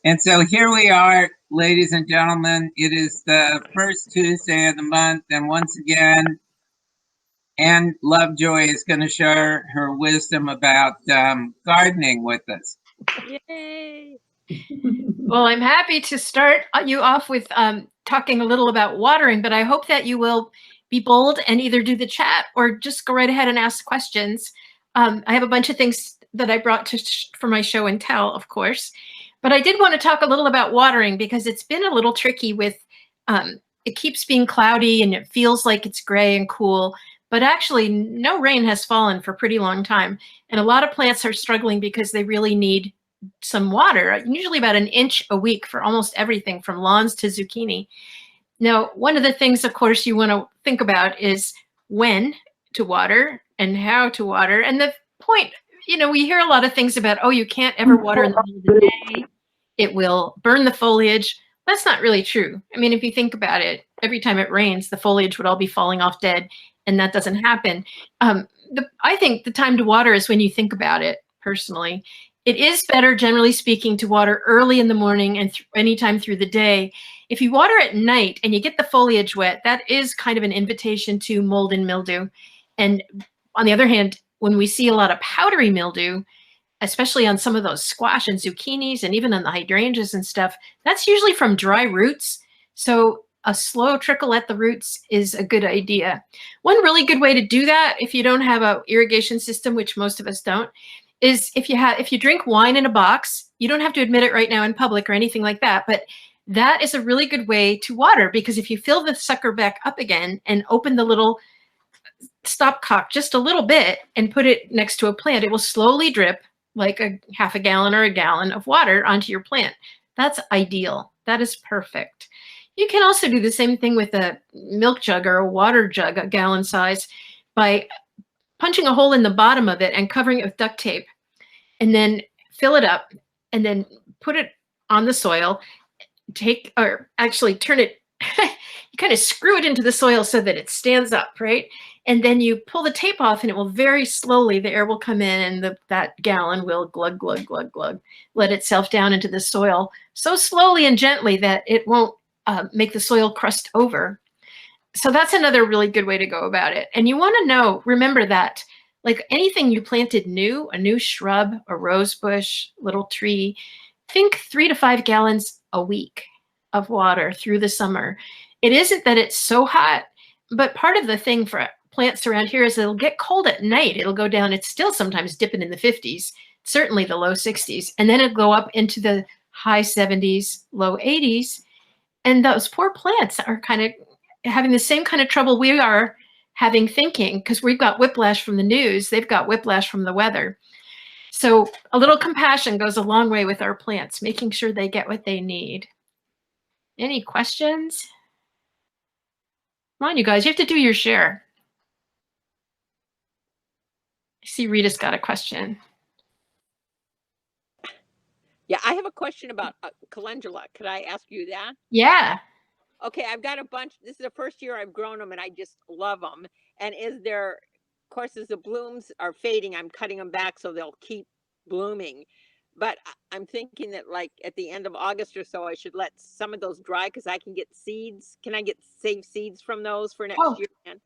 And so here we are, ladies and gentlemen. It is the first Tuesday of the month, and once again, Ann Lovejoy is going to share her wisdom about gardening with us. Yay! Well, I'm happy to start you off with talking a little about watering, but I hope that you will be bold and either do the chat or just go right ahead and ask questions. I have a bunch of things that I brought for my show and tell, of course, but I did want to talk a little about watering because it's been a little tricky with, it keeps being cloudy and it feels like it's gray and cool, but actually no rain has fallen for a pretty long time. And a lot of plants are struggling because they really need some water, usually about an inch a week for almost everything from lawns to zucchini. Now, one of the things, of course, you want to think about is when to water and how to water. And the point, we hear a lot of things about, oh, you can't ever water in the middle of the day. It will burn the foliage. That's not really true. I mean, if you think about it, every time it rains, the foliage would all be falling off dead, and that doesn't happen. I think the time to water is when you think about it, personally. It is better, generally speaking, to water early in the morning and anytime through the day. If you water at night and you get the foliage wet, that is kind of an invitation to mold and mildew. And on the other hand, when we see a lot of powdery mildew, especially on some of those squash and zucchinis and even on the hydrangeas and stuff, that's usually from dry roots. So a slow trickle at the roots is a good idea. One really good way to do that, if you don't have an irrigation system, which most of us don't, is if you drink wine in a box. You don't have to admit it right now in public or anything like that, but that is a really good way to water, because if you fill the sucker back up again and open the little stopcock just a little bit and put it next to a plant, it will slowly drip like a half a gallon or a gallon of water onto your plant. That's ideal. That is perfect. You can also do the same thing with a milk jug or a water jug, a gallon size, by punching a hole in the bottom of it and covering it with duct tape, and then fill it up and then put it on the soil, turn it, you kind of screw it into the soil so that it stands up, right? And then you pull the tape off and it will very slowly, the air will come in and that gallon will glug, glug, glug, glug, let itself down into the soil so slowly and gently that it won't make the soil crust over. So that's another really good way to go about it. And you want to remember that, like anything you planted new, a new shrub, a rose bush, little tree, think 3 to 5 gallons a week of water through the summer. It isn't that it's so hot, but part of the thing for plants around here is it'll get cold at night. It'll go down. It's still sometimes dipping in the 50s, certainly the low 60s. And then it'll go up into the high 70s, low 80s. And those poor plants are kind of having the same kind of trouble we are having thinking, because we've got whiplash from the news. They've got whiplash from the weather. So a little compassion goes a long way with our plants, making sure they get what they need. Any questions? Come on, you guys, you have to do your share. I see Rita's got a question. Yeah, I have a question about calendula. Could I ask you that? Yeah. Okay, I've got a bunch. This is the first year I've grown them and I just love them. And of course, as the blooms are fading, I'm cutting them back so they'll keep blooming. But I'm thinking that like at the end of August or so, I should let some of those dry because I can get seeds. Can I save seeds from those for next year?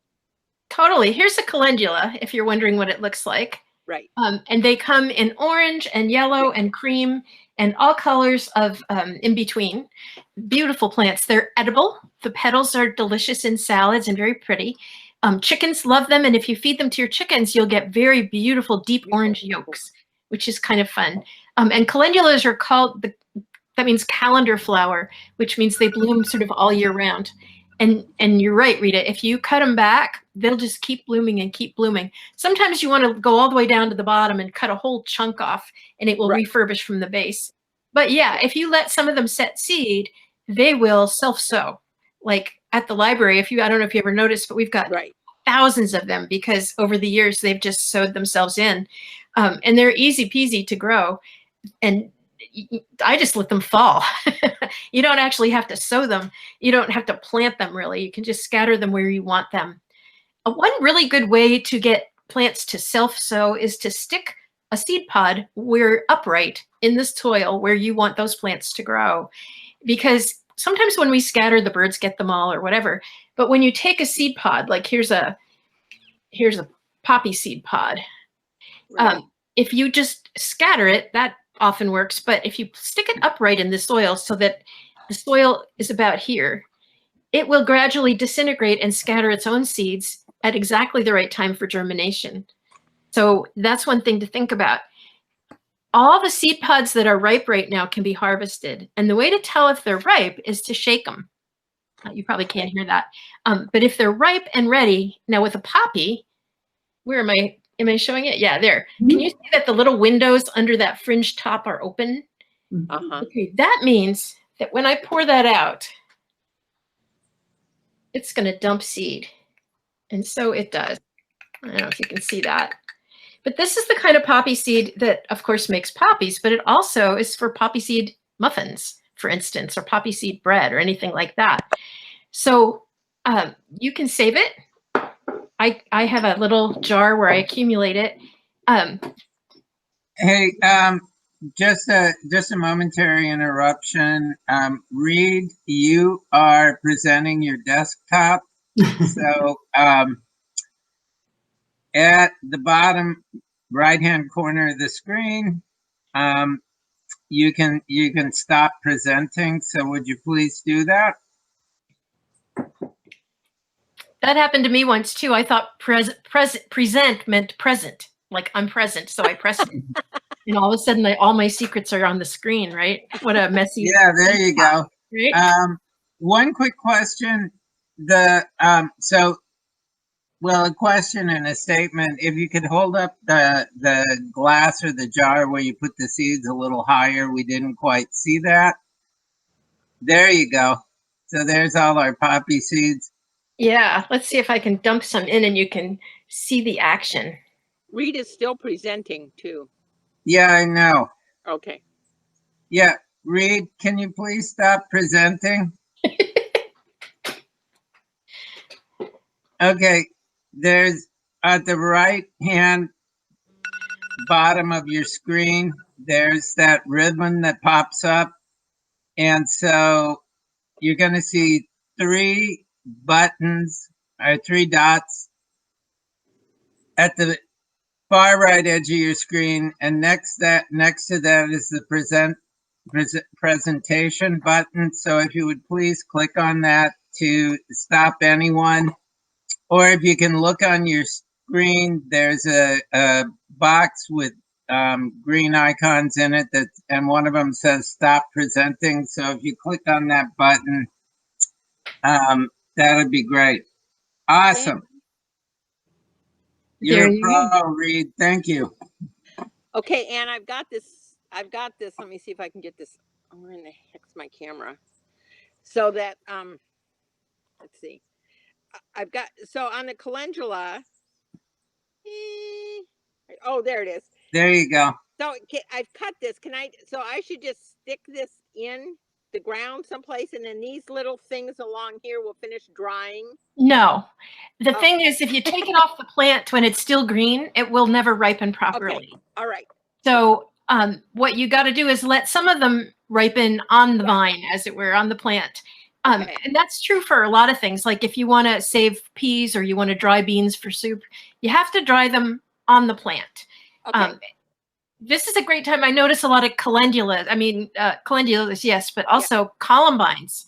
Totally. Here's a calendula, if you're wondering what it looks like. Right. And they come in orange and yellow and cream and all colors of in between. Beautiful plants. They're edible. The petals are delicious in salads and very pretty. Chickens love them. And if you feed them to your chickens, you'll get very beautiful, deep orange yolks, which is kind of fun. And calendulas are called, that means calendar flower, which means they bloom sort of all year round. And you're right, Rita, if you cut them back, they'll just keep blooming and keep blooming. Sometimes you want to go all the way down to the bottom and cut a whole chunk off and it will refurbish from the base. But yeah, if you let some of them set seed, they will self-sow. Like at the library, I don't know if you ever noticed, but we've got thousands of them because over the years they've just sowed themselves in. And they're easy peasy to grow. And I just let them fall. You don't actually have to sow them. You don't have to plant them really. You can just scatter them where you want them. One really good way to get plants to self-sow is to stick a seed pod where upright in the soil where you want those plants to grow. Because sometimes when we scatter, the birds get them all or whatever. But when you take a seed pod, like here's a poppy seed pod. Right. If you just scatter it, that often works. But if you stick it upright in the soil so that the soil is about here, it will gradually disintegrate and scatter its own seeds at exactly the right time for germination. So that's one thing to think about. All the seed pods that are ripe right now can be harvested. And the way to tell if they're ripe is to shake them. You probably can't hear that. But if they're ripe and ready, now with a poppy, where am I? Am I showing it? Yeah, there. Can you see that the little windows under that fringe top are open? Okay, that means that when I pour that out, it's going to dump seed. And so it does. I don't know if you can see that. But this is the kind of poppy seed that, of course, makes poppies, but it also is for poppy seed muffins, for instance, or poppy seed bread or anything like that. So you can save it. I have a little jar where I accumulate it. Hey, just a momentary interruption. Reed, you are presenting your desktop. So at the bottom right-hand corner of the screen, you can stop presenting. So would you please do that? That happened to me once too. I thought present meant present, like I'm present. So I pressed it. And all of a sudden, all my secrets are on the screen, right? What a messy. Yeah, there you go. Right? One quick question. A question and a statement. If you could hold up the glass or the jar where you put the seeds a little higher, we didn't quite see that. There you go. So there's all our poppy seeds. Yeah, let's see if I can dump some in and you can see the action. Reed is still presenting too. Yeah, I know. Okay. Yeah, Reed, can you please stop presenting? Okay, there's at the right hand bottom of your screen, there's that ribbon that pops up. And so you're going to see 3 buttons or 3 dots at the far right edge of your screen, and next to that is the presentation button. So if you would please click on that to stop anyone, or if you can look on your screen, there's a box with green icons in it and one of them says stop presenting. So if you click on that button, that would be great. Awesome. You're a pro, Reed. Thank you. Okay, Ann, I've got this. Let me see if I can get this. Where in the heck's my camera? So that let's see. I've got on the calendula. Oh, there it is. There you go. So I've cut this. So I should just stick this in the ground someplace, and then these little things along here will finish drying? No. The thing is, if you take it off the plant when it's still green, it will never ripen properly. Okay. All right. So what you got to do is let some of them ripen on the vine, as it were, on the plant. And that's true for a lot of things. Like if you want to save peas or you want to dry beans for soup, you have to dry them on the plant. Okay. This is a great time. I notice a lot of calendulas. I mean, calendulas, yes, but also columbines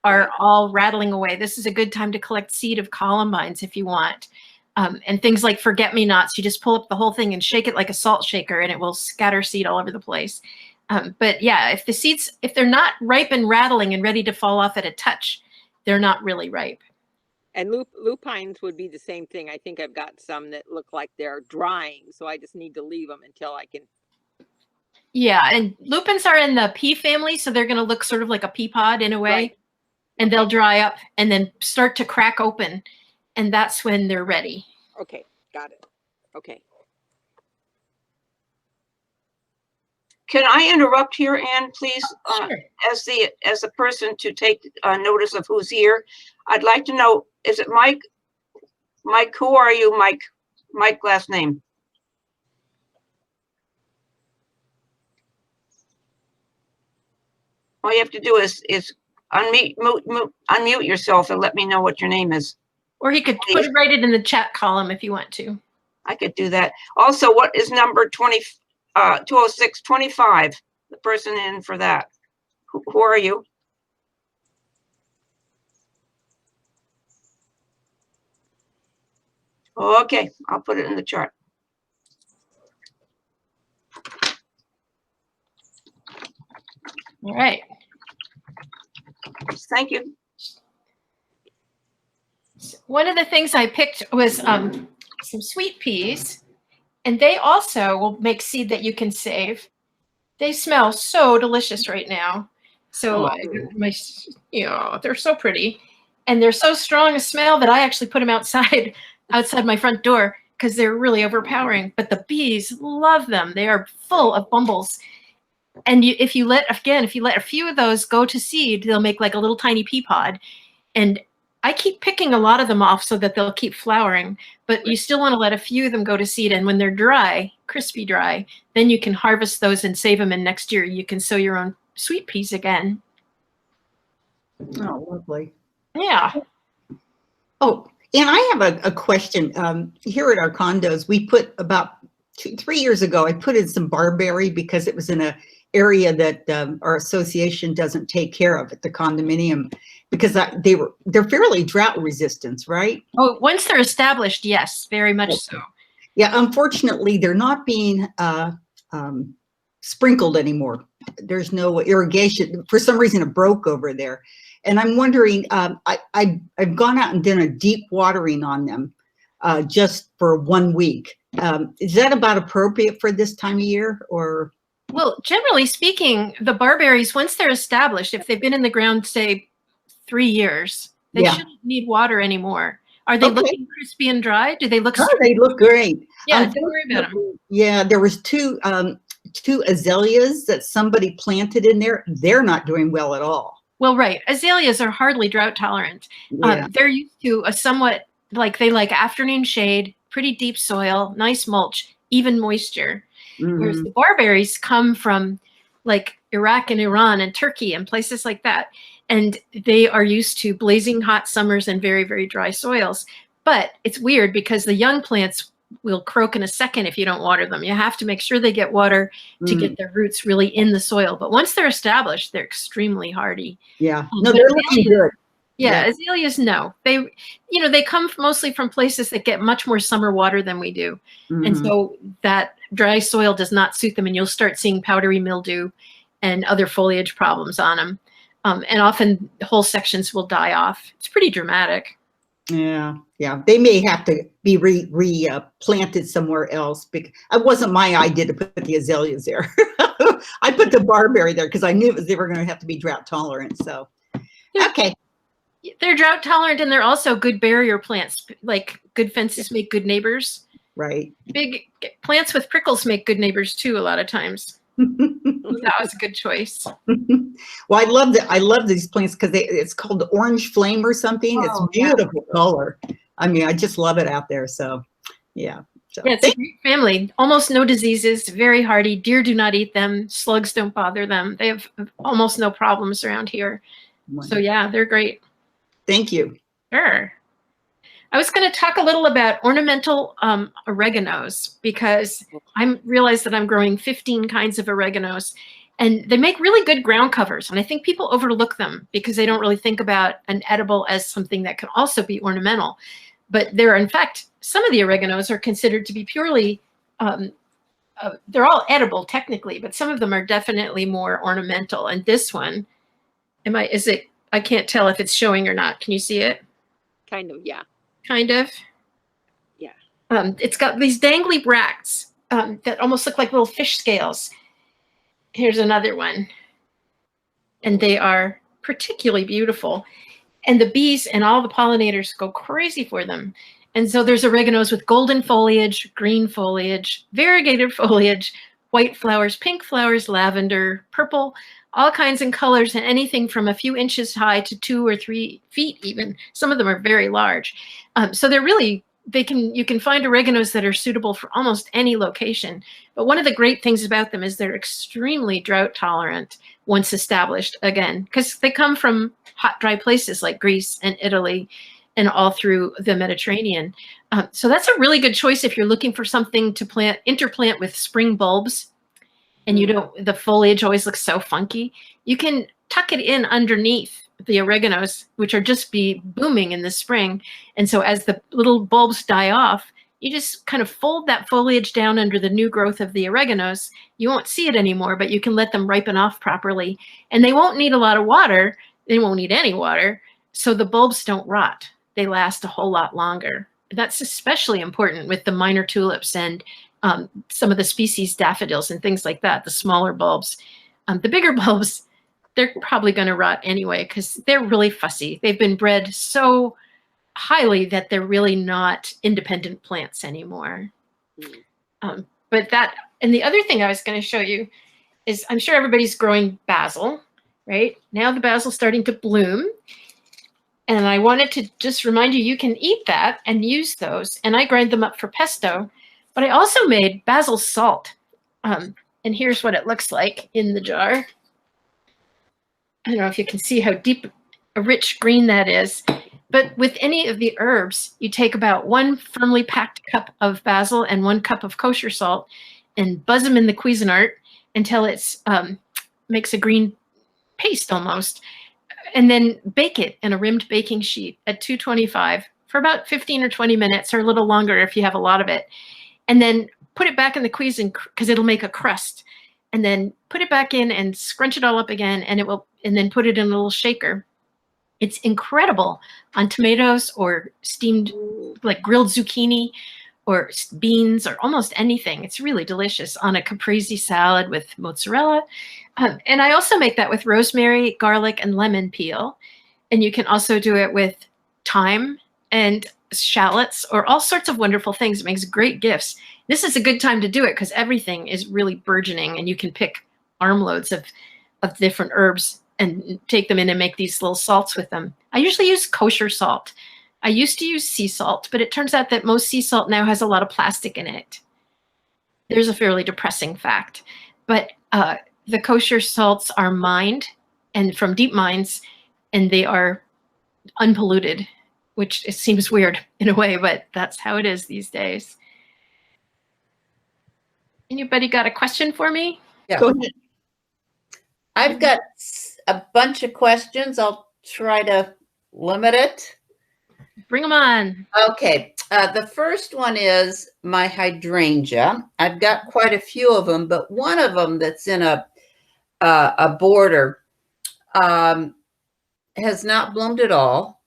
are all rattling away. This is a good time to collect seed of columbines if you want. And things like forget-me-nots, you just pull up the whole thing and shake it like a salt shaker and it will scatter seed all over the place. But yeah, if the seeds, if they're not ripe and rattling and ready to fall off at a touch, they're not really ripe. And lupines would be the same thing. I think I've got some that look like they're drying, so I just need to leave them until I can. Yeah, and lupins are in the pea family, so they're going to look sort of like a pea pod in a way. Right. And they'll dry up and then start to crack open, and that's when they're ready. Okay, got it. Okay. Can I interrupt here, Ann, please? Sure. As the person to take notice of who's here, I'd like to know, is it Mike? Mike, who are you, Mike? Mike, last name. All you have to do is unmute yourself and let me know what your name is. Or he could write it in the chat column if you want to. I could do that. Also, what is number 20625? The person in for that. Who are you? Okay, I'll put it in the chart. All right. Thank you. One of the things I picked was some sweet peas, and they also will make seed that you can save. They smell so delicious right now. So they're so pretty, and they're so strong a smell that I actually put them outside my front door because they're really overpowering. But the bees love them. They are full of bumbles. And if you let a few of those go to seed, they'll make like a little tiny pea pod. And I keep picking a lot of them off so that they'll keep flowering, but you still want to let a few of them go to seed. And when they're dry, crispy dry, then you can harvest those and save them. And next year you can sow your own sweet peas again. Oh, lovely. Yeah. Oh, and I have a question. Here at our condos, we put about 3 years ago, I put in some barberry because it was in a area that our association doesn't take care of at the condominium, because they're fairly drought resistant, right? Oh, once they're established, yes, very much so. Yeah, unfortunately, they're not being sprinkled anymore. There's no irrigation. For some reason, it broke over there. And I'm wondering, I've gone out and done a deep watering on them just for 1 week. Is that about appropriate for this time of year, or? Well, generally speaking, the barberries, once they're established, if they've been in the ground, say 3 years, they shouldn't need water anymore. Are they looking crispy and dry? Do they look? Oh, they look great. Yeah, don't worry about them. Yeah, there was two azaleas that somebody planted in there. They're not doing well at all. Well, right. Azaleas are hardly drought tolerant. Yeah. They're used to a somewhat, they like afternoon shade, pretty deep soil, nice mulch, even moisture. Mm-hmm. Whereas the barberries come from like Iraq and Iran and Turkey and places like that. And they are used to blazing hot summers and very, very dry soils. But it's weird because the young plants will croak in a second if you don't water them. You have to make sure they get water to get their roots really in the soil. But once they're established, they're extremely hardy. Yeah. No, they're looking good. Yeah, azaleas, no. They come mostly from places that get much more summer water than we do. Mm-hmm. And so that dry soil does not suit them, and you'll start seeing powdery mildew and other foliage problems on them. And often whole sections will die off. It's pretty dramatic. Yeah, yeah. They may have to be replanted somewhere else. Because it wasn't my idea to put the azaleas there. I put the barberry there because I knew they were going to have to be drought tolerant. So, okay. They're drought tolerant, and they're also good barrier plants. Like good fences make good neighbors. Right. Big plants with prickles make good neighbors too. A lot of times. That was a good choice. Well, I love these plants because it's called the orange flame or something. It's beautiful color. I mean, I just love it out there. So, yeah. So, yeah, it's a great family. Almost no diseases. Very hardy. Deer do not eat them. Slugs don't bother them. They have almost no problems around here. So yeah, they're great. Thank you. Sure. I was going to talk a little about ornamental oreganos because I realized that I'm growing 15 kinds of oreganos, and they make really good ground covers. And I think people overlook them because they don't really think about an edible as something that can also be ornamental. But there are, in fact, some of the oreganos are considered to be purely, they're all edible technically, but some of them are definitely more ornamental. And this one, I can't tell if it's showing or not. Can you see it? Kind of, yeah. Kind of. Yeah. It's got these dangly bracts that almost look like little fish scales. Here's another one. And they are particularly beautiful. And the bees and all the pollinators go crazy for them. And so there's oreganos with golden foliage, green foliage, variegated foliage, white flowers, pink flowers, lavender, purple, all kinds of colors, and anything from a few inches high to 2 or 3 feet even. Some of them are very large. So they're really, you can find oreganos that are suitable for almost any location. But one of the great things about them is they're extremely drought tolerant once established, again, because they come from hot, dry places like Greece and Italy and all through the Mediterranean. So that's a really good choice if you're looking for something to interplant with spring bulbs and the foliage always looks so funky. You can tuck it in underneath the oreganos, which are just be booming in the spring. And so as the little bulbs die off, you just kind of fold that foliage down under the new growth of the oreganos. You won't see it anymore, but you can let them ripen off properly. And they won't need a lot of water. They won't need any water. So the bulbs don't rot. They last a whole lot longer. That's especially important with the minor tulips and some of the species daffodils and things like that, the smaller bulbs. The bigger bulbs, they're probably going to rot anyway because they're really fussy. They've been bred so highly that they're really not independent plants anymore. But that, and the other thing I was going to show you is I'm sure everybody's growing basil, right? Now the basil's starting to bloom. And I wanted to just remind you, you can eat that and use those. And I grind them up for pesto. But I also made basil salt. And here's what it looks like in the jar. I don't know if you can see how deep a rich green that is. But with any of the herbs, you take about 1 firmly packed cup of basil and 1 cup of kosher salt and buzz them in the Cuisinart until it's makes a green paste almost. And then bake it in a rimmed baking sheet at 225 for about 15 or 20 minutes or a little longer if you have a lot of it. And then put it back in the Cuisin because it'll make a crust. And then put it back in and scrunch it all up again, and then put it in a little shaker. It's incredible on tomatoes or steamed, like grilled zucchini or beans or almost anything. It's really delicious on a caprese salad with mozzarella. And I also make that with rosemary, garlic, and lemon peel. And you can also do it with thyme and shallots or all sorts of wonderful things. It makes great gifts. This is a good time to do it because everything is really burgeoning and you can pick armloads of different herbs and take them in and make these little salts with them. I usually use kosher salt. I used to use sea salt, but it turns out that most sea salt now has a lot of plastic in it. There's a fairly depressing fact. But the kosher salts are mined and from deep mines, and they are unpolluted, which it seems weird in a way, but that's how it is these days. Anybody got a question for me? Yeah. Go ahead. I've got a bunch of questions. I'll try to limit it. Bring them on. Okay. The first one is my hydrangea. I've got quite a few of them, but one of them that's in a border has not bloomed at all.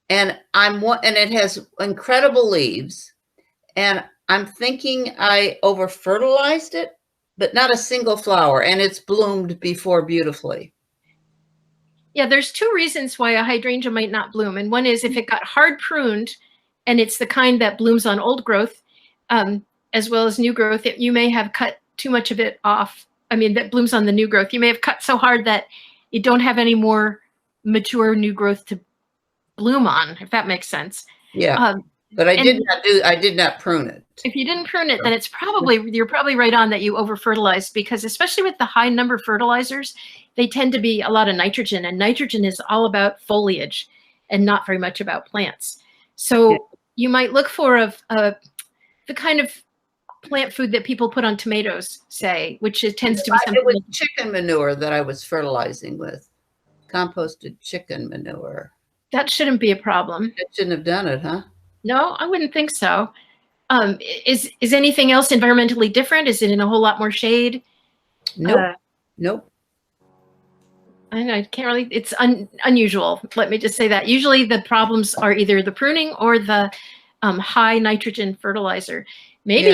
And it has incredible leaves. And I'm thinking I over fertilized it, but not a single flower, and it's bloomed before beautifully. Yeah, there's 2 reasons why a hydrangea might not bloom. And one is if it got hard pruned and it's the kind that blooms on old growth, as well as new growth, you may have cut too much of it off. I mean, that blooms on the new growth. You may have cut so hard that you don't have any more mature new growth to bloom on, if that makes sense. Yeah. But I did not prune it. If you didn't prune it, then you're probably right on that you over fertilized, because especially with the high number fertilizers, they tend to be a lot of nitrogen, and nitrogen is all about foliage and not very much about plants. So you might look for the kind of plant food that people put on tomatoes, say, which tends to be something. It was chicken manure that I was fertilizing with, composted chicken manure. That shouldn't be a problem. It shouldn't have done it, huh? No, I wouldn't think so. Is anything else environmentally different? Is it in a whole lot more shade? Nope. Nope. I can't really, it's unusual. Let me just say that. Usually the problems are either the pruning or the high nitrogen fertilizer. Maybe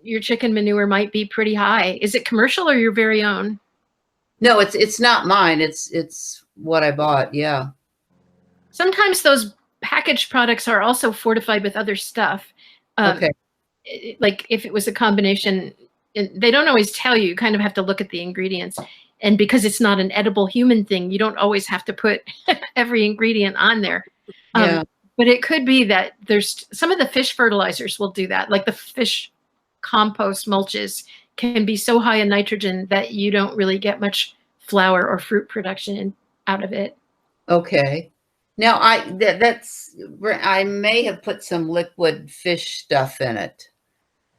your chicken manure might be pretty high. Is it commercial or your very own? No, it's not mine. It's what I bought. Yeah. Sometimes those packaged products are also fortified with other stuff. Okay. Like if it was a combination, they don't always tell you. You kind of have to look at the ingredients. And because it's not an edible human thing, you don't always have to put every ingredient on there. Yeah. But it could be that there's some of the fish fertilizers will do that. Like the fish compost mulches can be so high in nitrogen that you don't really get much flower or fruit production out of it. Okay. Now that's where I may have put some liquid fish stuff in it,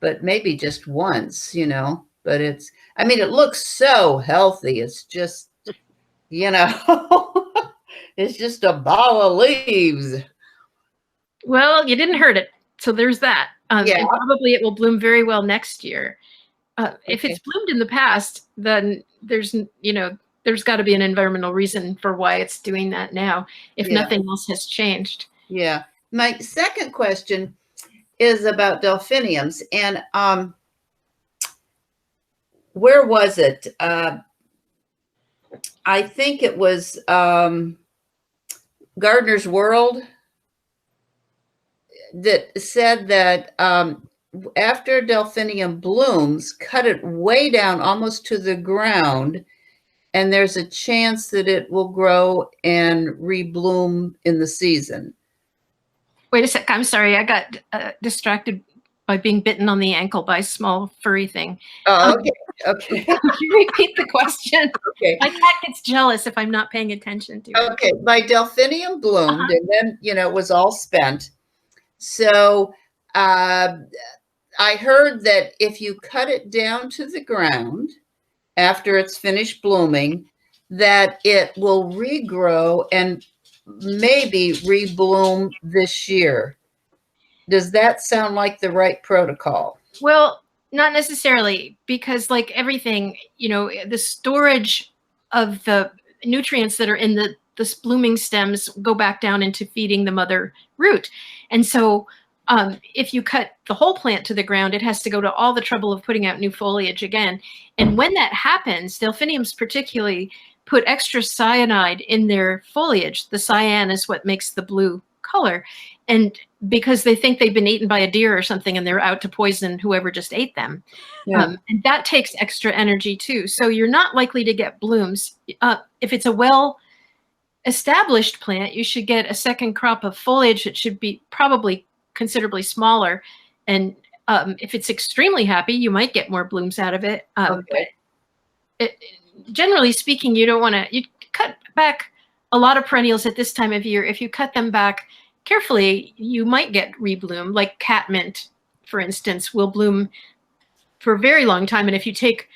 but maybe just once, you know, but I mean, it looks so healthy. It's just, you know, it's just a ball of leaves. Well, you didn't hurt it. So there's that. Yeah. And probably it will bloom very well next year. If Okay. it's bloomed in the past, then there's got to be an environmental reason for why it's doing that now, if Yeah. nothing else has changed. Yeah. My second question is about delphiniums, and where was it? I think it was Gardener's World that said that after delphinium blooms, cut it way down almost to the ground, and there's a chance that it will grow and rebloom in the season. Wait a sec. I'm sorry. I got distracted by being bitten on the ankle by a small furry thing. Oh, okay. Okay. Could you repeat the question? Okay. My cat gets jealous if I'm not paying attention to it. Okay. My delphinium bloomed and then, you know, it was all spent. So I heard that if you cut it down to the ground after it's finished blooming, that it will regrow and maybe rebloom this year. Does that sound like the right protocol? Well, not necessarily, because like everything, you know, the storage of the nutrients that are in the blooming stems go back down into feeding the mother root. And so if you cut the whole plant to the ground, it has to go to all the trouble of putting out new foliage again. And when that happens, delphiniums particularly put extra cyanide in their foliage. The cyan is what makes the blue color. And because they think they've been eaten by a deer or something and they're out to poison whoever just ate them. Yeah. And that takes extra energy too. So you're not likely to get blooms. If it's a well-established plant, you should get a second crop of foliage that should be probably considerably smaller. And if it's extremely happy, you might get more blooms out of it. Okay. But generally speaking, you don't want to, you cut back a lot of perennials at this time of year. If you cut them back carefully, you might get rebloom, like catmint, for instance, will bloom for a very long time. And if you take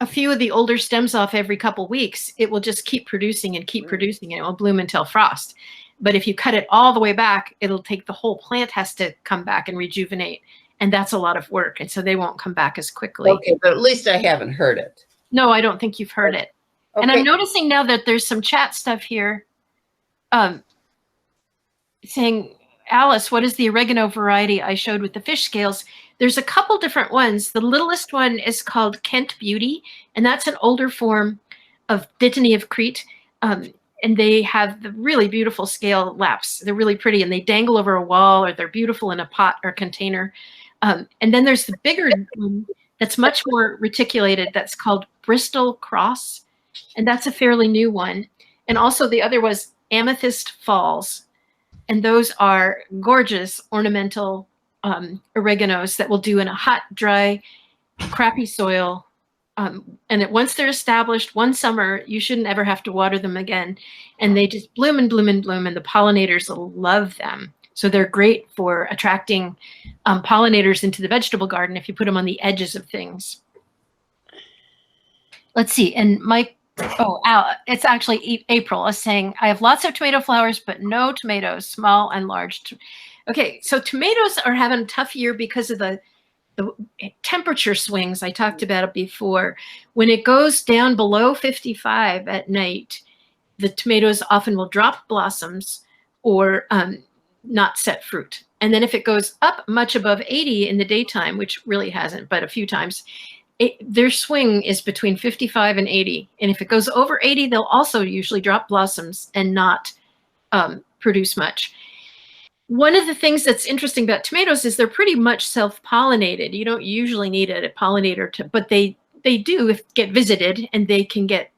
a few of the older stems off every couple weeks, it will just keep producing and keep producing, and it will bloom until frost. But if you cut it all the way back, it'll take the whole plant has to come back and rejuvenate. And that's a lot of work. And so they won't come back as quickly. Okay, but at least I haven't heard it. No, I don't think you've heard it. Okay. And I'm noticing now that there's some chat stuff here saying, Alice, what is the oregano variety I showed with the fish scales? There's a couple different ones. The littlest one is called Kent Beauty, and that's an older form of Dittany of Crete. And they have the really beautiful scale laps. They're really pretty, and they dangle over a wall, or they're beautiful in a pot or container. And then there's the bigger one that's much more reticulated. That's called Bristol Cross, and that's a fairly new one. And also the other was Amethyst Falls, and those are gorgeous ornamental oreganos that will do in a hot, dry, crappy soil. And once they're established, one summer, you shouldn't ever have to water them again. And they just bloom and bloom and bloom, and the pollinators will love them. So they're great for attracting pollinators into the vegetable garden if you put them on the edges of things. Let's see. And Mike, Al, it's actually April is saying, I have lots of tomato flowers, but no tomatoes, small and large. Okay, so tomatoes are having a tough year because of the temperature swings I talked about before. When it goes down below 55 at night, the tomatoes often will drop blossoms or not set fruit. And then if it goes up much above 80 in the daytime, which really hasn't, but a few times, their swing is between 55 and 80. And if it goes over 80, they'll also usually drop blossoms and not produce much. One of the things that's interesting about tomatoes is they're pretty much self-pollinated. You don't usually need a pollinator but they do get visited, and they can get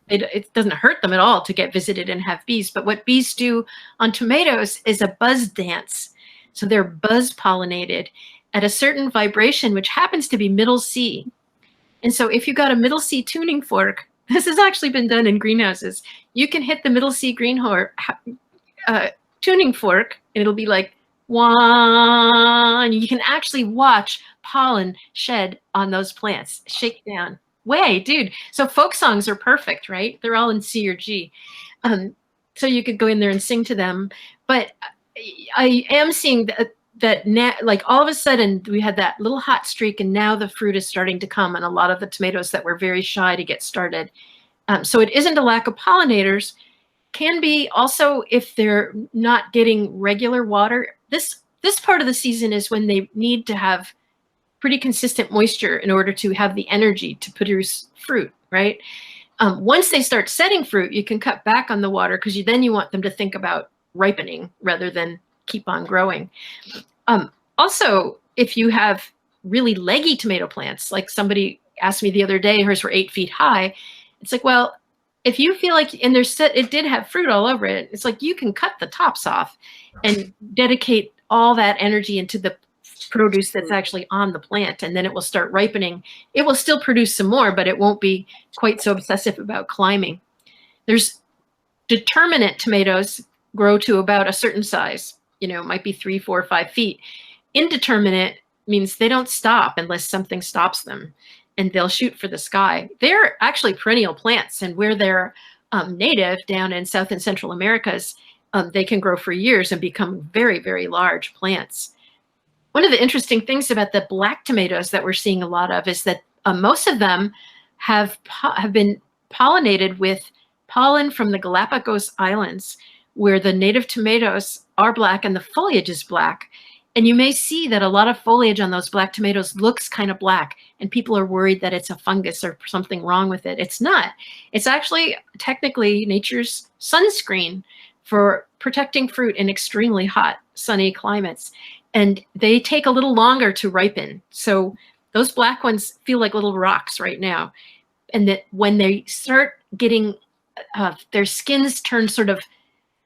it doesn't hurt them at all to get visited and have bees. But what bees do on tomatoes is a buzz dance. So they're buzz pollinated at a certain vibration, which happens to be middle C. And so if you got a middle C tuning fork, this has actually been done in greenhouses. You can hit the middle C tuning fork, and it'll be like, one. You can actually watch pollen shed on those plants, shake down. Way, dude. So folk songs are perfect, right? They're all in C or G. So you could go in there and sing to them. But I am seeing that now, like all of a sudden we had that little hot streak, and now the fruit is starting to come on a lot of the tomatoes that were very shy to get started. So it isn't a lack of pollinators. Can be also if they're not getting regular water. This part of the season is when they need to have pretty consistent moisture in order to have the energy to produce fruit, right? Once they start setting fruit, you can cut back on the water because then you want them to think about ripening rather than keep on growing. Also, if you have really leggy tomato plants, like somebody asked me the other day, hers were 8 feet high. It's like, well, if you feel like, and it did have fruit all over it, it's like you can cut the tops off and dedicate all that energy into the produce that's actually on the plant, and then it will start ripening. It will still produce some more, but it won't be quite so obsessive about climbing. There's determinate tomatoes grow to about a certain size, it might be 3, 4, 5 feet. Indeterminate means they don't stop unless something stops them, and they'll shoot for the sky. They're actually perennial plants, and where they're native down in South and Central Americas, they can grow for years and become very, very large plants. One of the interesting things about the black tomatoes that we're seeing a lot of is that most of them have been pollinated with pollen from the Galapagos Islands, where the native tomatoes are black and the foliage is black. And you may see that a lot of foliage on those black tomatoes looks kind of black, and people are worried that it's a fungus or something wrong with it. It's not. It's actually technically nature's sunscreen for protecting fruit in extremely hot, sunny climates. And they take a little longer to ripen. So those black ones feel like little rocks right now. And that when they start getting, their skins turn sort of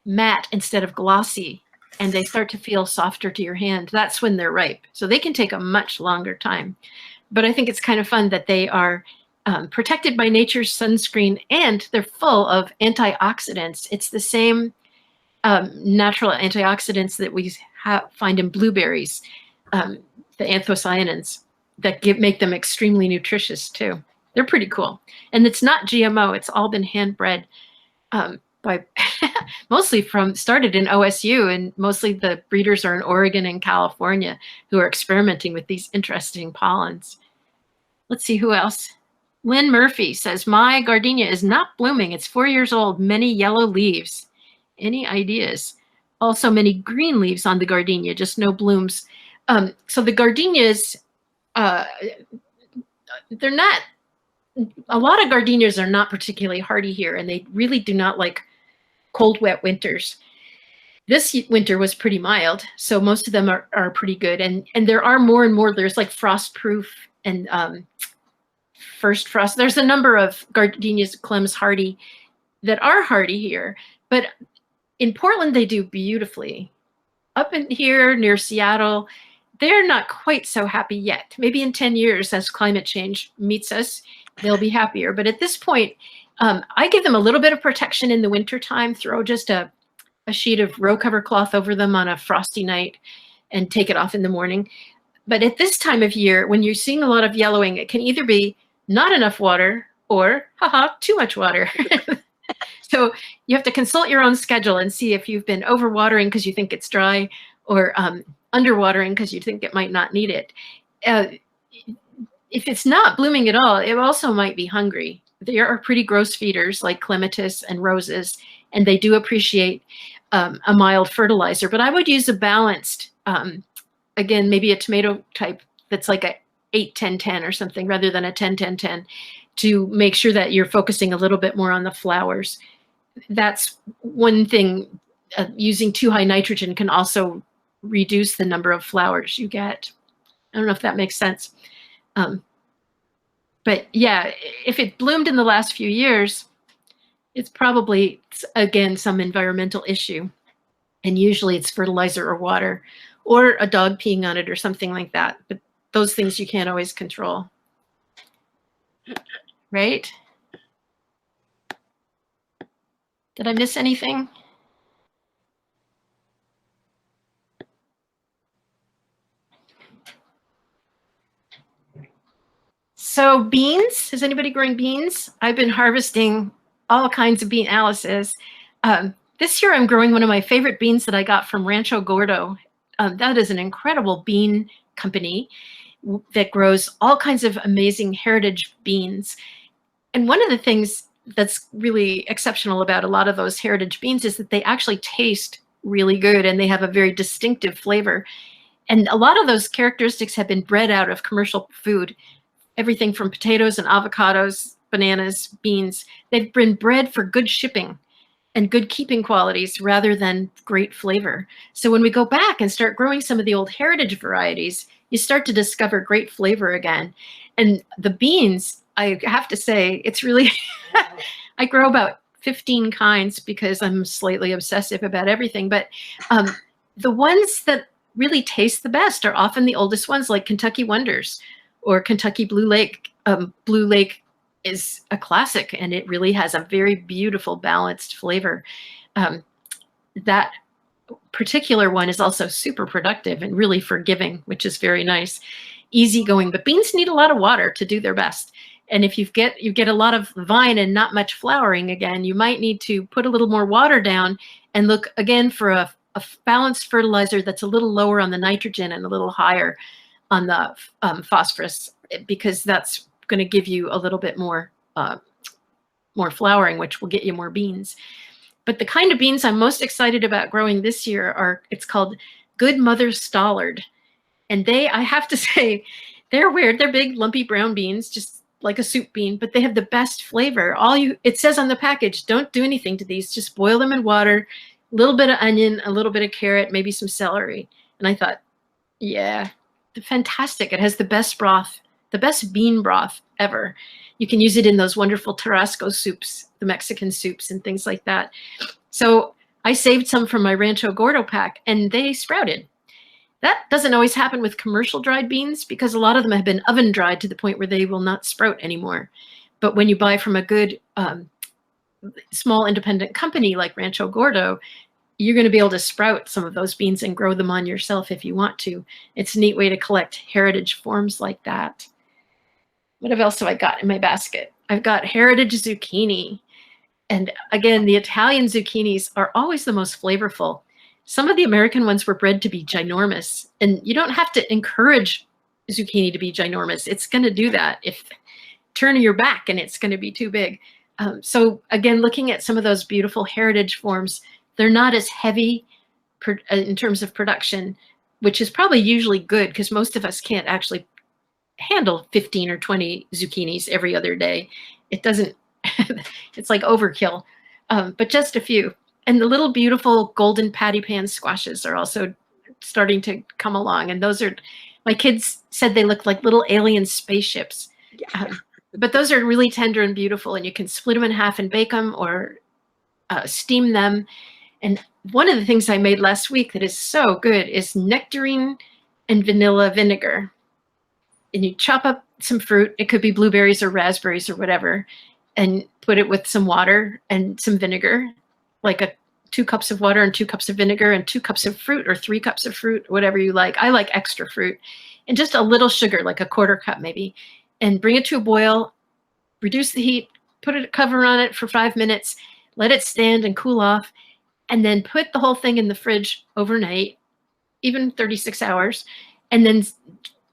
matte instead of glossy, and they start to feel softer to your hand, that's when they're ripe. So they can take a much longer time. But I think it's kind of fun that they are protected by nature's sunscreen, and they're full of antioxidants. It's the same natural antioxidants that we find in blueberries, the anthocyanins that make them extremely nutritious too. They're pretty cool. And it's not GMO. It's all been hand bred by mostly started in OSU, and mostly the breeders are in Oregon and California who are experimenting with these interesting pollens. Let's see who else. Lynn Murphy says, my gardenia is not blooming. It's 4 years old, many yellow leaves. Any ideas? Also many green leaves on the gardenia, just no blooms. So the gardenias, they're not, a lot of gardenias are not particularly hardy here, and they really do not like cold, wet winters. This winter was pretty mild, so most of them are pretty good. And there are more and more, there's like frost proof and first frost. There's a number of gardenias, clems hardy, that are hardy here, but in Portland, they do beautifully. Up in here near Seattle, they're not quite so happy yet. Maybe in 10 years, as climate change meets us, they'll be happier. But at this point, I give them a little bit of protection in the wintertime, throw just a sheet of row cover cloth over them on a frosty night and take it off in the morning. But at this time of year, when you're seeing a lot of yellowing, it can either be not enough water or, too much water. So you have to consult your own schedule and see if you've been overwatering because you think it's dry, or underwatering because you think it might not need it. If it's not blooming at all, it also might be hungry. There are pretty gross feeders like clematis and roses, and they do appreciate a mild fertilizer. But I would use a balanced, again, maybe a tomato type that's like a 8-10-10 or something rather than a 10-10-10, to make sure that you're focusing a little bit more on the flowers. That's one thing. Using too high nitrogen can also reduce the number of flowers you get. I don't know if that makes sense. But yeah, if it bloomed in the last few years, it's probably, again, some environmental issue. And usually it's fertilizer or water or a dog peeing on it or something like that. But those things you can't always control. Right? Did I miss anything? So beans, is anybody growing beans? I've been harvesting all kinds of bean, Alice's. This year I'm growing one of my favorite beans that I got from Rancho Gordo. That is an incredible bean company that grows all kinds of amazing heritage beans. And one of the things that's really exceptional about a lot of those heritage beans is that they actually taste really good and they have a very distinctive flavor. And a lot of those characteristics have been bred out of commercial food. Everything from potatoes and avocados, bananas, beans. They've been bred for good shipping and good keeping qualities rather than great flavor. So when we go back and start growing some of the old heritage varieties, you start to discover great flavor again. And the beans, I have to say, it's really, I grow about 15 kinds because I'm slightly obsessive about everything. But the ones that really taste the best are often the oldest ones, like Kentucky Wonders or Kentucky Blue Lake. Blue Lake is a classic, and it really has a very beautiful, balanced flavor. That particular one is also super productive and really forgiving, which is very nice. Easygoing, but beans need a lot of water to do their best. And if you get a lot of vine and not much flowering, again, you might need to put a little more water down and look again for a balanced fertilizer that's a little lower on the nitrogen and a little higher on the phosphorus, because that's going to give you a little bit more flowering, which will get you more beans. But the kind of beans I'm most excited about growing this year it's called Good Mother Stollard. And I have to say, they're weird. They're big, lumpy brown beans, just like a soup bean, but they have the best flavor. It says on the package, don't do anything to these, just boil them in water, a little bit of onion, a little bit of carrot, maybe some celery. And I thought, yeah, fantastic. It has the best broth, the best bean broth ever. You can use it in those wonderful Tarasco soups, the Mexican soups and things like that. So I saved some from my Rancho Gordo pack and they sprouted. That doesn't always happen with commercial dried beans because a lot of them have been oven dried to the point where they will not sprout anymore. But when you buy from a good small independent company like Rancho Gordo, you're going to be able to sprout some of those beans and grow them on yourself if you want to. It's a neat way to collect heritage forms like that. What else have I got in my basket? I've got heritage zucchini. And again, the Italian zucchinis are always the most flavorful. Some of the American ones were bred to be ginormous. And you don't have to encourage zucchini to be ginormous. It's going to do that if turn your back and it's going to be too big. So again, looking at some of those beautiful heritage forms, they're not as heavy in terms of production, which is probably usually good because most of us can't actually handle 15 or 20 zucchinis every other day. It doesn't, it's like overkill, but just a few. And the little beautiful golden patty pan squashes are also starting to come along. And those are, my kids said they look like little alien spaceships. But those are really tender and beautiful, and you can split them in half and bake them or steam them. And one of the things I made last week that is so good is nectarine and vanilla vinegar. And you chop up some fruit, it could be blueberries or raspberries or whatever, and put it with some water and some vinegar, like 2 cups of water and 2 cups of vinegar and 2 cups of fruit or 3 cups of fruit, whatever you like. I like extra fruit. And just a little sugar, like a 1/4 cup maybe, and bring it to a boil, reduce the heat, put a cover on it for 5 minutes, let it stand and cool off, and then put the whole thing in the fridge overnight, even 36 hours, and then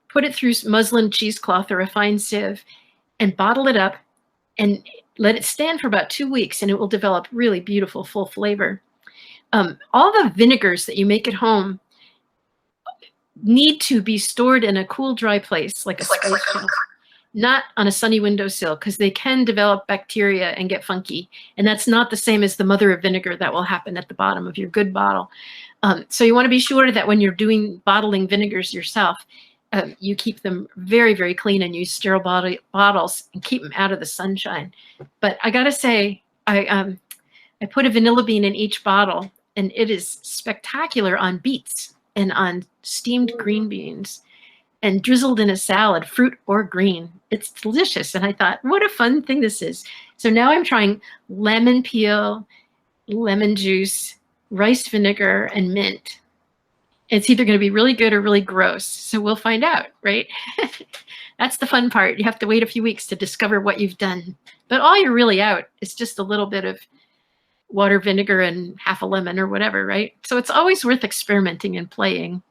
put it through muslin cheesecloth or a fine sieve and bottle it up and let it stand for about 2 weeks, and it will develop really beautiful, full flavor. All the vinegars that you make at home need to be stored in a cool, dry place, like a spice shelf, not on a sunny windowsill, because they can develop bacteria and get funky. And that's not the same as the mother of vinegar that will happen at the bottom of your good bottle. So you want to be sure that when you're doing bottling vinegars yourself, you keep them very, very clean and use sterile bottles and keep them out of the sunshine. But I got to say, I put a vanilla bean in each bottle, and it is spectacular on beets and on steamed green beans and drizzled in a salad, fruit or green. It's delicious. And I thought, what a fun thing this is. So now I'm trying lemon peel, lemon juice, rice vinegar, and mint. It's either going to be really good or really gross. So we'll find out, right? That's the fun part. You have to wait a few weeks to discover what you've done. But all you're really out is just a little bit of water, vinegar, and half a lemon or whatever, right? So it's always worth experimenting and playing.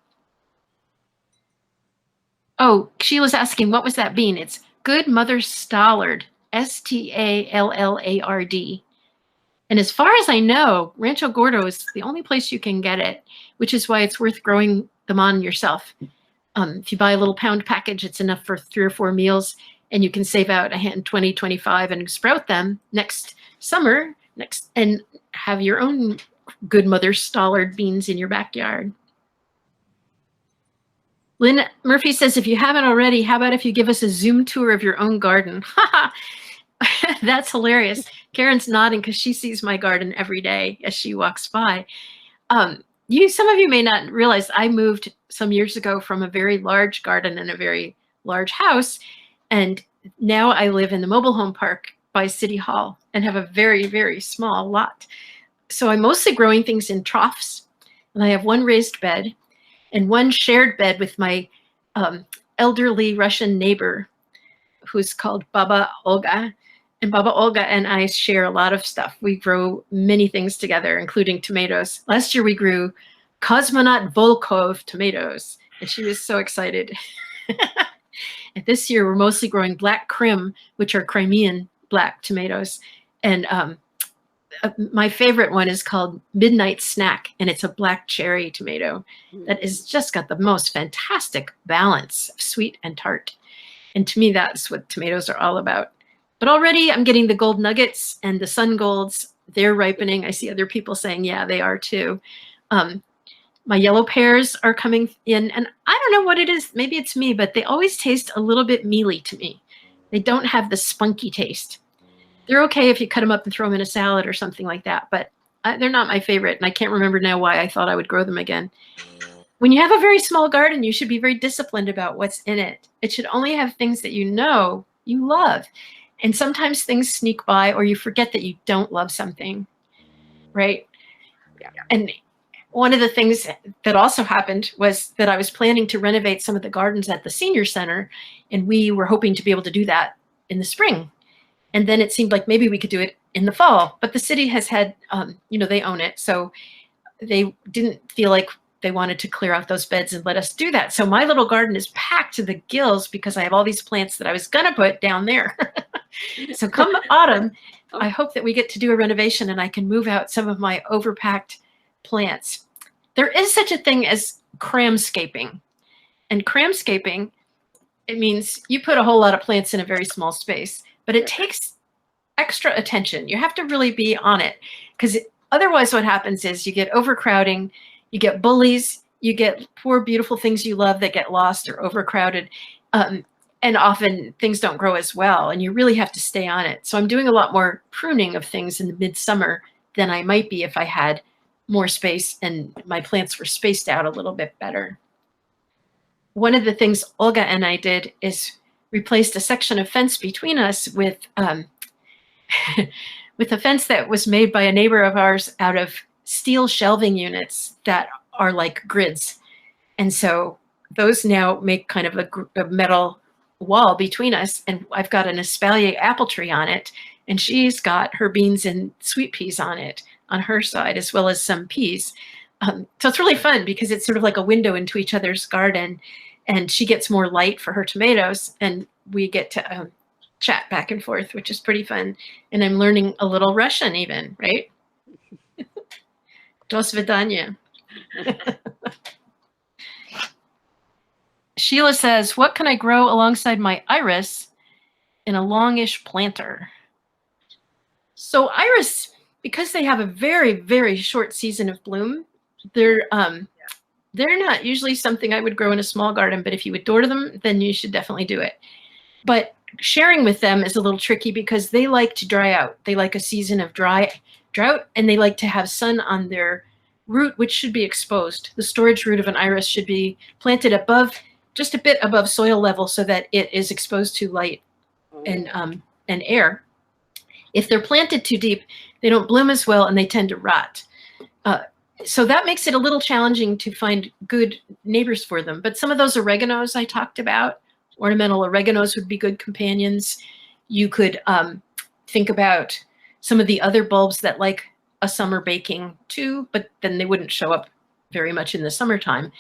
Oh, Sheila's asking, what was that bean? It's Good Mother Stallard, Stallard. And as far as I know, Rancho Gordo is the only place you can get it, which is why it's worth growing them on yourself. If you buy a little pound package, it's enough for 3 or 4 meals, and you can save out a hand 20, 25 and sprout them next summer and have your own Good Mother Stallard beans in your backyard. Lynn Murphy says, if you haven't already, how about if you give us a Zoom tour of your own garden? That's hilarious. Karen's nodding because she sees my garden every day as she walks by. Some of you may not realize I moved some years ago from a very large garden and a very large house. And now I live in the mobile home park by City Hall and have a very, very small lot. So I'm mostly growing things in troughs. And I have one raised bed and one shared bed with my elderly Russian neighbor who's called Baba Olga. And Baba Olga and I share a lot of stuff. We grow many things together, including tomatoes. Last year we grew Cosmonaut Volkov tomatoes, and she was so excited. And this year we're mostly growing Black Krim, which are Crimean black tomatoes. And my favorite one is called Midnight Snack, and it's a black cherry tomato that is just got the most fantastic balance of sweet and tart. And to me, that's what tomatoes are all about. But already I'm getting the gold nuggets and the sun golds. They're ripening. I see other people saying, yeah, they are too. My yellow pears are coming in, and I don't know what it is. Maybe it's me, but they always taste a little bit mealy to me. They don't have the spunky taste. They're okay if you cut them up and throw them in a salad or something like that, but they're not my favorite, and I can't remember now why I thought I would grow them again. When you have a very small garden, you should be very disciplined about what's in it. It should only have things that you know you love. And sometimes things sneak by, or you forget that you don't love something, right? Yeah. And one of the things that also happened was that I was planning to renovate some of the gardens at the senior center, and we were hoping to be able to do that in the spring. And then it seemed like maybe we could do it in the fall, but the city has had, they own it. So they didn't feel like they wanted to clear out those beds and let us do that. So my little garden is packed to the gills because I have all these plants that I was going to put down there. So come autumn, I hope that we get to do a renovation and I can move out some of my overpacked plants. There is such a thing as cramscaping. And cramscaping, it means you put a whole lot of plants in a very small space, but it takes extra attention. You have to really be on it, because otherwise what happens is you get overcrowding, you get bullies, you get poor, beautiful things you love that get lost or overcrowded. And often things don't grow as well, and you really have to stay on it. So I'm doing a lot more pruning of things in the midsummer than I might be if I had more space and my plants were spaced out a little bit better. One of the things Olga and I did is replaced a section of fence between us with with a fence that was made by a neighbor of ours out of steel shelving units that are like grids. And so those now make kind of a metal wall between us, and I've got an espalier apple tree on it, and she's got her beans and sweet peas on it on her side, as well as some peas. So it's really fun because it's sort of like a window into each other's garden, and she gets more light for her tomatoes, and we get to chat back and forth, which is pretty fun. And I'm learning a little Russian even, right? Do svidaniya. Sheila says, what can I grow alongside my iris in a longish planter? So iris, because they have a very, very short season of bloom, they're not usually something I would grow in a small garden, but if you adore them, then you should definitely do it. But sharing with them is a little tricky because they like to dry out. They like a season of drought, and they like to have sun on their root, which should be exposed. The storage root of an iris should be planted above, just a bit above soil level, so that it is exposed to light and air. If they're planted too deep, they don't bloom as well and they tend to rot. So that makes it a little challenging to find good neighbors for them. But some of those oreganos I talked about, ornamental oreganos would be good companions. You could think about some of the other bulbs that like a summer baking too, but then they wouldn't show up very much in the summertime.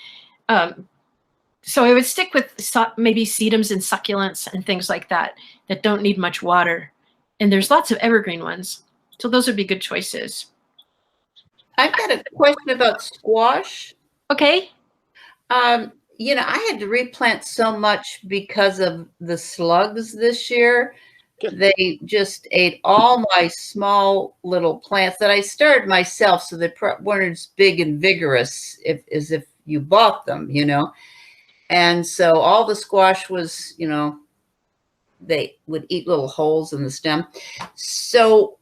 So I would stick with maybe sedums and succulents and things like that that don't need much water. And there's lots of evergreen ones. So those would be good choices. I've got a question about squash. Okay. You know, I had to replant so much because of the slugs this year. They just ate all my small little plants that I started myself, so they weren't as big and vigorous as if you bought them, you know. And so all the squash was, you know, they would eat little holes in the stem. So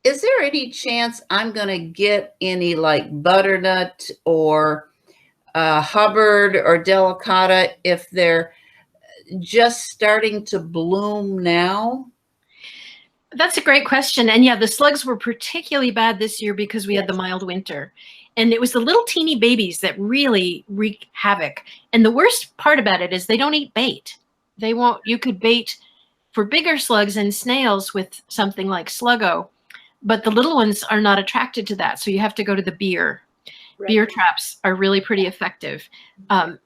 is there any chance I'm going to get any like butternut or Hubbard or delicata if they're just starting to bloom now? That's a great question. And yeah, the slugs were particularly bad this year because we had the mild winter. And it was the little teeny babies that really wreak havoc. And the worst part about it is they don't eat bait. They won't. You could bait for bigger slugs and snails with something like Sluggo, but the little ones are not attracted to that. So you have to go to the beer. Right. Beer traps are really pretty effective. But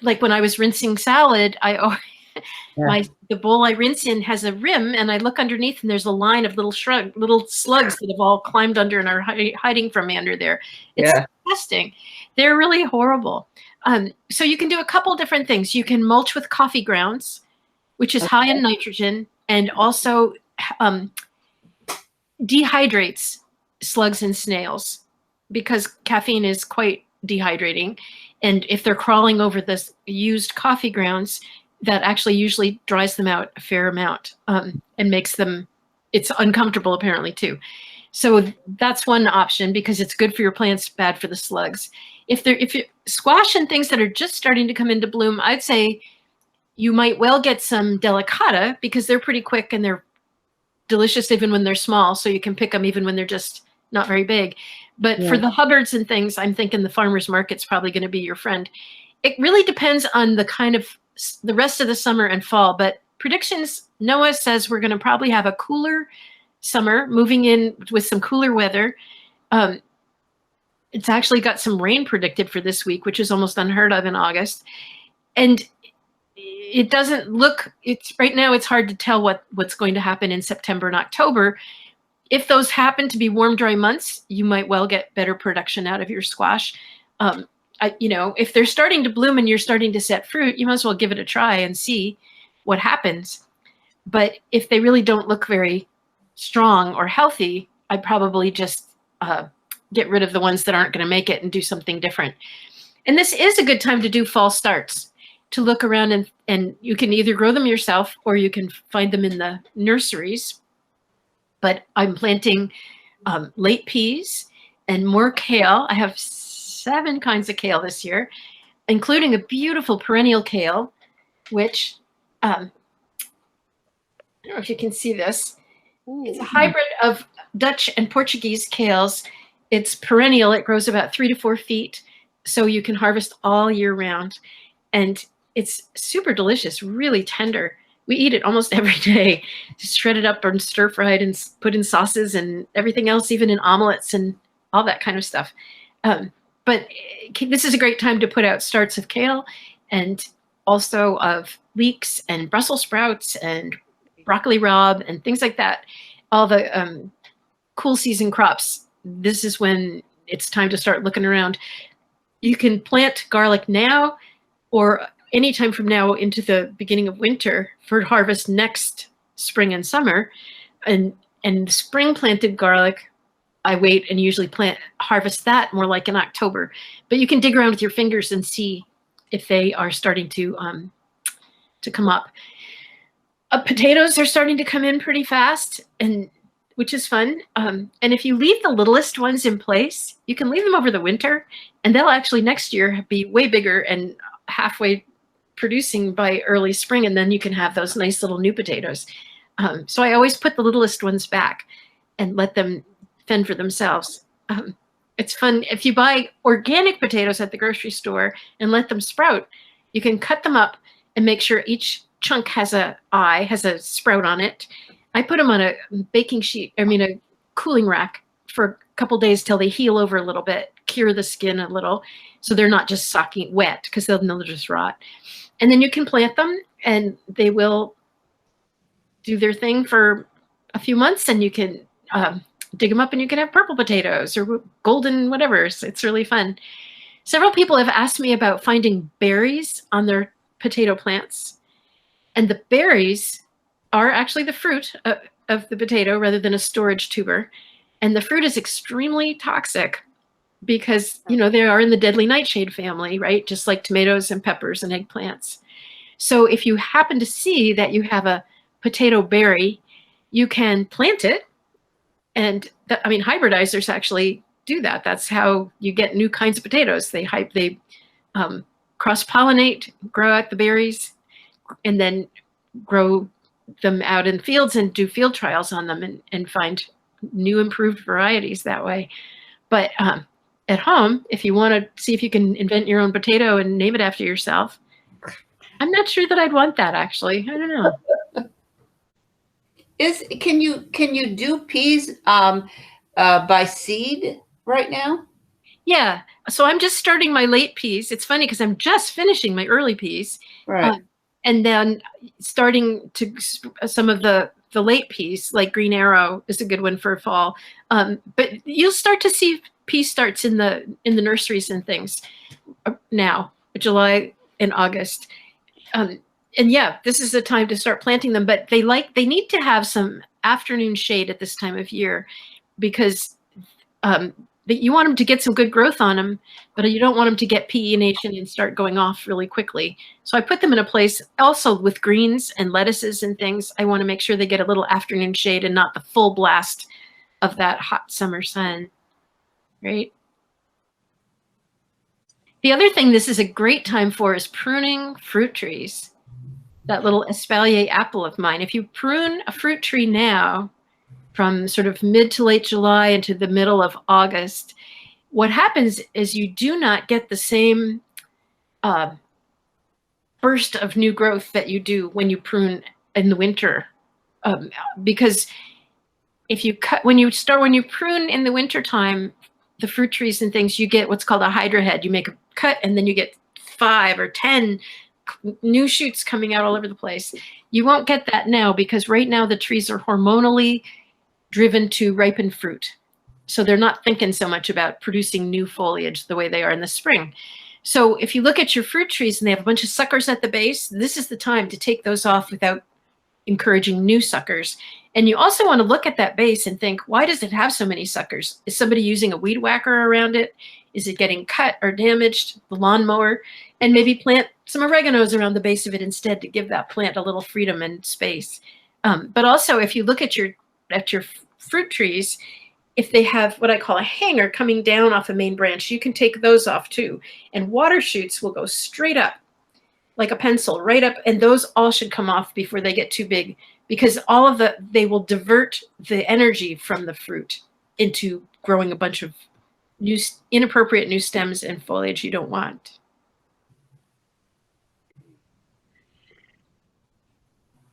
like when I was rinsing salad, the bowl I rinse in has a rim, and I look underneath, and there's a line of little slugs that have all climbed under and are hiding from me under there. It's disgusting. They're really horrible. So you can do a couple different things. You can mulch with coffee grounds, which is high in nitrogen, and also dehydrates slugs and snails because caffeine is quite dehydrating. And if they're crawling over this used coffee grounds, that actually usually dries them out a fair amount and makes them, it's uncomfortable apparently too. So that's one option because it's good for your plants, bad for the slugs. If you squash and things that are just starting to come into bloom, I'd say you might well get some delicata because they're pretty quick and they're delicious even when they're small. So you can pick them even when they're just not very big. But for the Hubbards and things, I'm thinking the farmer's market's probably going to be your friend. It really depends on the kind of the rest of the summer and fall, but predictions, NOAA says we're going to probably have a cooler summer, moving in with some cooler weather. It's actually got some rain predicted for this week, which is almost unheard of in August. And it doesn't look, right now it's hard to tell what's going to happen in September and October. If those happen to be warm, dry months, you might well get better production out of your squash. You know, if they're starting to bloom and you're starting to set fruit, you might as well give it a try and see what happens. But if they really don't look very strong or healthy, I'd probably just get rid of the ones that aren't going to make it and do something different. And this is a good time to do fall starts, to look around and you can either grow them yourself or you can find them in the nurseries. But I'm planting late peas and more kale. I have 7 kinds of kale this year, including a beautiful perennial kale, which I don't know if you can see this. Ooh. It's a hybrid of Dutch and Portuguese kales. It's perennial. It grows about 3 to 4 feet, so you can harvest all year round. And it's super delicious, really tender. We eat it almost every day, just shred it up and stir fried and put in sauces and everything else, even in omelets and all that kind of stuff. But this is a great time to put out starts of kale and also of leeks and Brussels sprouts and broccoli rabe and things like that. All the cool season crops. This is when it's time to start looking around. You can plant garlic now or anytime from now into the beginning of winter for harvest next spring and summer. And spring planted garlic, I wait and usually harvest that more like in October. But you can dig around with your fingers and see if they are starting to to come up. Potatoes are starting to come in pretty fast, and which is fun. And if you leave the littlest ones in place, you can leave them over the winter, and they'll actually next year be way bigger and halfway producing by early spring, and then you can have those nice little new potatoes. So I always put the littlest ones back and let them fend for themselves. It's fun. If you buy organic potatoes at the grocery store and let them sprout, you can cut them up and make sure each chunk has a sprout on it. I put them on a a cooling rack for a couple days till they heal over a little bit, cure the skin a little, so they're not just soaking wet, because they'll just rot. And then you can plant them, and they will do their thing for a few months, and you can dig them up, and you can have purple potatoes or golden whatever. So it's really fun. Several people have asked me about finding berries on their potato plants, and the berries are actually the fruit of the potato rather than a storage tuber. And the fruit is extremely toxic because, they are in the deadly nightshade family, right? Just like tomatoes and peppers and eggplants. So if you happen to see that you have a potato berry, you can plant it. And hybridizers actually do that. That's how you get new kinds of potatoes. They cross-pollinate, grow out the berries, and then grow them out in fields and do field trials on them and find new improved varieties that way. But at home, if you want to see if you can invent your own potato and name it after yourself, I'm not sure that I'd want that, actually. I don't know. Can you do peas by seed right now? Yeah. So I'm just starting my late peas. It's funny because I'm just finishing my early peas. Right. And then starting to some of the late peas, like Green Arrow is a good one for fall. But you'll start to see pea starts in the nurseries and things now, July and August. And yeah, this is the time to start planting them, but they need to have some afternoon shade at this time of year, because you want them to get some good growth on them, but you don't want them to get PE nation and start going off really quickly. So I put them in a place also with greens and lettuces and things. I want to make sure they get a little afternoon shade and not the full blast of that hot summer sun, right? The other thing this is a great time for is pruning fruit trees. That little espalier apple of mine. If you prune a fruit tree now, from sort of mid to late July into the middle of August, what happens is you do not get the same burst of new growth that you do when you prune in the winter. Because when you prune in the wintertime, the fruit trees and things, you get what's called a hydra head. You make a cut and then you get 5 or 10 new shoots coming out all over the place. You won't get that now because right now the trees are hormonally driven to ripen fruit. So they're not thinking so much about producing new foliage the way they are in the spring. So if you look at your fruit trees and they have a bunch of suckers at the base, this is the time to take those off without encouraging new suckers. And you also want to look at that base and think, why does it have so many suckers? Is somebody using a weed whacker around it? Is it getting cut or damaged? The lawnmower? And maybe plant some oreganos around the base of it instead to give that plant a little freedom and space. But also, if you look at your fruit trees, if they have what I call a hanger coming down off a main branch, you can take those off too. And water shoots will go straight up like a pencil, right up. And those all should come off before they get too big, because they will divert the energy from the fruit into growing a bunch of inappropriate new stems and foliage you don't want.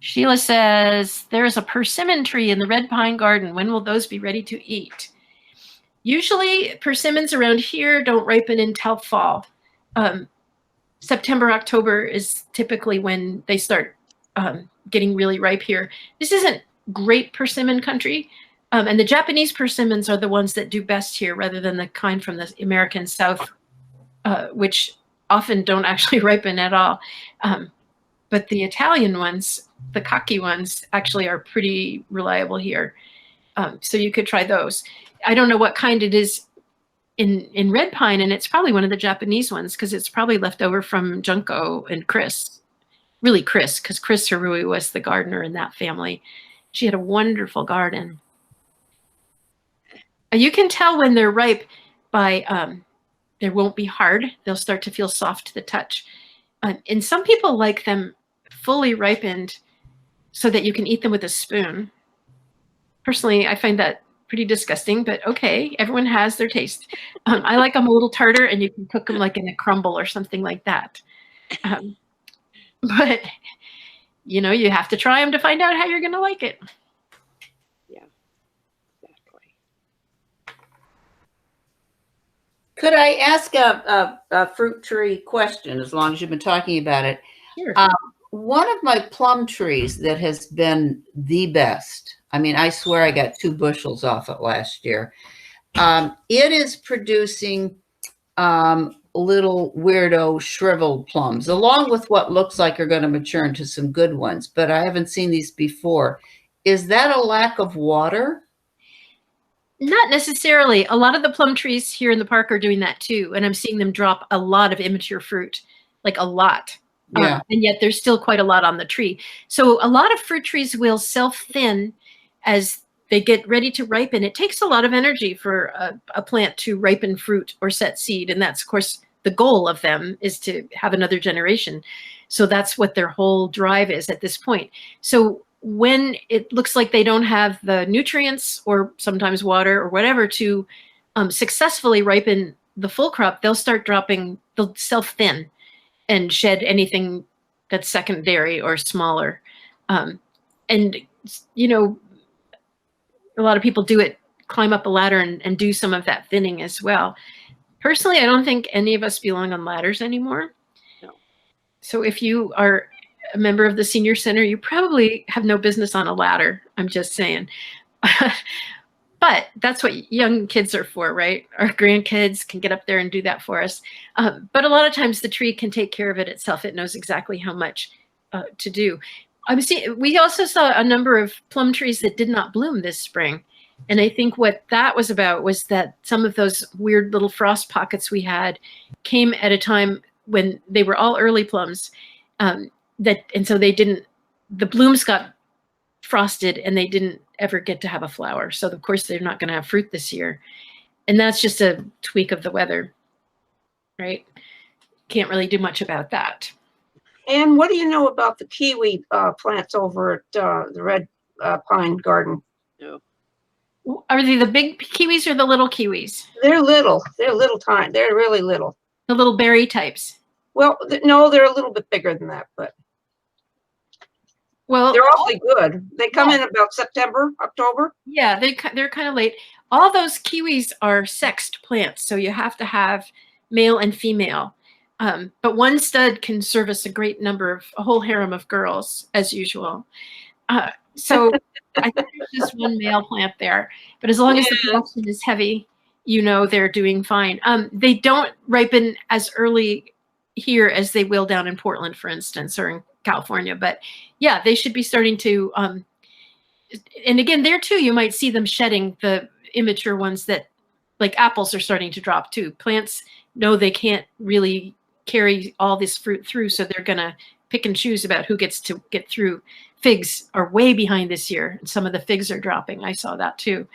Sheila says, there's a persimmon tree in the red pine garden. When will those be ready to eat? Usually persimmons around here don't ripen until fall. September, October is typically when they start getting really ripe here. This isn't great persimmon country. And the Japanese persimmons are the ones that do best here rather than the kind from the American South, which often don't actually ripen at all. But the Italian ones, the kaki ones, actually are pretty reliable here. So you could try those. I don't know what kind it is in red pine, and it's probably one of the Japanese ones because it's probably left over from Junko and Chris. really Chris, because Chris Harui was the gardener in that family. She had a wonderful garden. You can tell when they're ripe by, they won't be hard. They'll start to feel soft to the touch. And some people like them fully ripened so that you can eat them with a spoon. Personally, I find that pretty disgusting, but okay, everyone has their taste. I like them a little tartar, and you can cook them like in a crumble or something like that. But, you know, you have to try them to find out how you're going to like it. Yeah, exactly. Could I ask a fruit tree question, as long as you've been talking about it? Sure. One of my plum trees that has been the best, I mean, I swear I got 2 bushels off it last year. It is producing little weirdo shriveled plums, along with what looks like are going to mature into some good ones, but I haven't seen these before. Is that a lack of water? Not necessarily. A lot of the plum trees here in the park are doing that too, and I'm seeing them drop a lot of immature fruit, like a lot. Yeah. And yet there's still quite a lot on the tree. So a lot of fruit trees will self-thin as they get ready to ripen. It takes a lot of energy for a plant to ripen fruit or set seed. And that's, of course, the goal of them is to have another generation. So that's what their whole drive is at this point. So when it looks like they don't have the nutrients or sometimes water or whatever to successfully ripen the full crop, they'll start dropping, they'll self-thin and shed anything that's secondary or smaller. And, you know, a lot of people do it, climb up a ladder and do some of that thinning as well. Personally, I don't think any of us belong on ladders anymore. No. So if you are a member of the senior center, you probably have no business on a ladder. I'm just saying. But that's what young kids are for, right? Our grandkids can get up there and do that for us. But a lot of times the tree can take care of it itself. It knows exactly how much to do. We also saw a number of plum trees that did not bloom this spring. And I think what that was about was that some of those weird little frost pockets we had came at a time when they were all early plums. And so the blooms got frosted and they didn't ever get to have a flower. So of course they're not going to have fruit this year. And that's just a tweak of the weather, right? Can't really do much about that. And what do you know about the kiwi plants over at the Red Pine Garden? No. Are they the big kiwis or the little kiwis? They're little. They're little tiny. They're really little. The little berry types. Well, no, they're a little bit bigger than that, but well, they're awfully good. They come in about September, October. Yeah, they're kind of late. All those kiwis are sexed plants, so you have to have male and female. But one stud can service a whole harem of girls, as usual. So I think there's just one male plant there. But as long as the production is heavy, you know they're doing fine. They don't ripen as early here as they will down in Portland, for instance, or in California. But yeah, they should be starting to. And again, there too, you might see them shedding the immature ones that, like apples, are starting to drop too. Plants know they can't really carry all this fruit through, so they're going to pick and choose about who gets to get through. Figs are way behind this year, and some of the figs are dropping. I saw that too.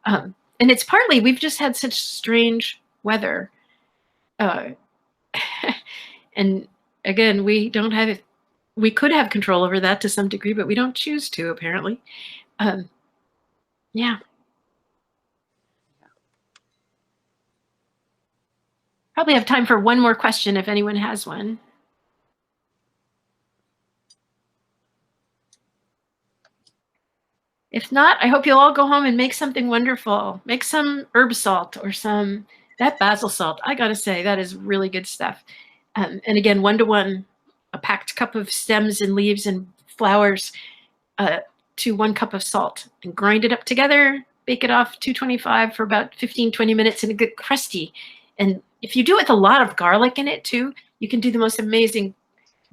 And it's partly we've just had such strange weather. And again, we don't have it. We could have control over that to some degree, but we don't choose to, apparently. Yeah. Probably have time for one more question if anyone has one. If not, I hope you'll all go home and make something wonderful. Make some herb salt or that basil salt. I gotta say, that is really good stuff. And again, 1-to-1, a packed cup of stems and leaves and flowers to 1 cup of salt, and grind it up together, bake it off 225 for about 15-20 minutes, and it get crusty. And if you do it with a lot of garlic in it too, you can do the most amazing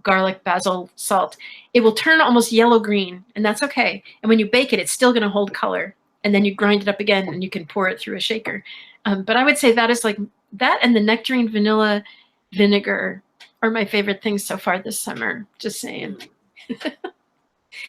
garlic basil salt. It will turn almost yellow-green, and that's okay. And when you bake it, it's still going to hold color. And then you grind it up again, and you can pour it through a shaker. But I would say that is like that, and the nectarine vanilla vinegar are my favorite things so far this summer. Just saying.